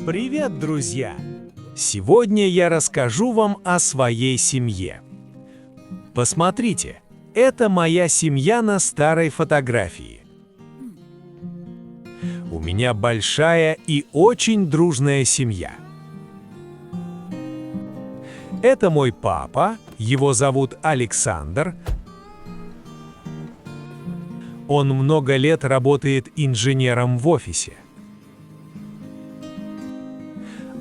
Привет, друзья! Сегодня я расскажу вам о своей семье. Посмотрите, это моя семья на старой фотографии. У меня большая и очень дружная семья. Это мой папа, его зовут Александр. Он много лет работает инженером в офисе.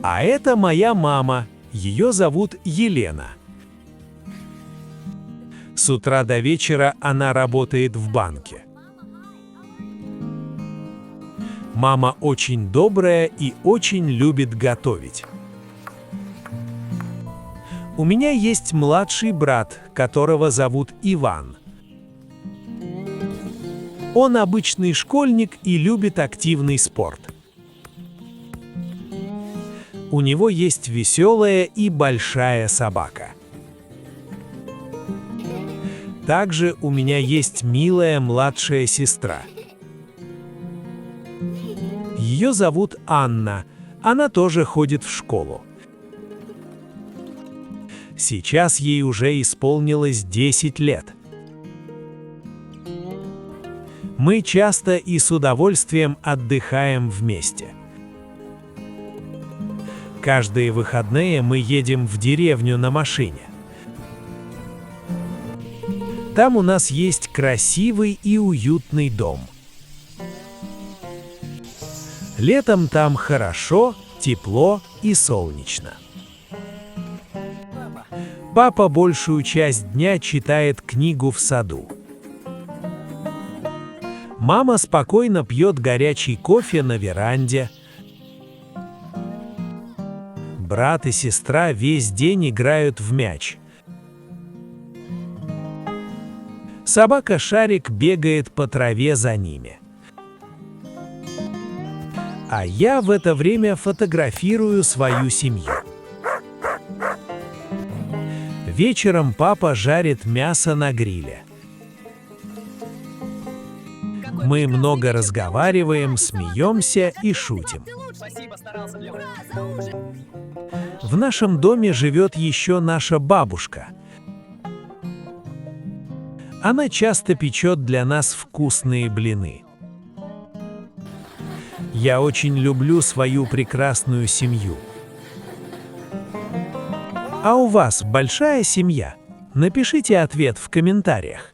А это моя мама, ее зовут Елена. С утра до вечера она работает в банке. Мама очень добрая и очень любит готовить. У меня есть младший брат, которого зовут Иван. Он обычный школьник и любит активный спорт. У него есть веселая и большая собака. Также у меня есть милая младшая сестра. Ее зовут Анна, она тоже ходит в школу. Сейчас ей уже исполнилось 10 лет. Мы часто и с удовольствием отдыхаем вместе. Каждые выходные мы едем в деревню на машине. Там у нас есть красивый и уютный дом. Летом там хорошо, тепло и солнечно. Папа большую часть дня читает книгу в саду. Мама спокойно пьет горячий кофе на веранде. Брат и сестра весь день играют в мяч. Собака Шарик бегает по траве за ними. А я в это время фотографирую свою семью. Вечером папа жарит мясо на гриле. Мы много разговариваем, смеемся и шутим. В нашем доме живет еще наша бабушка. Она часто печет для нас вкусные блины. Я очень люблю свою прекрасную семью. А у вас большая семья? Напишите ответ в комментариях.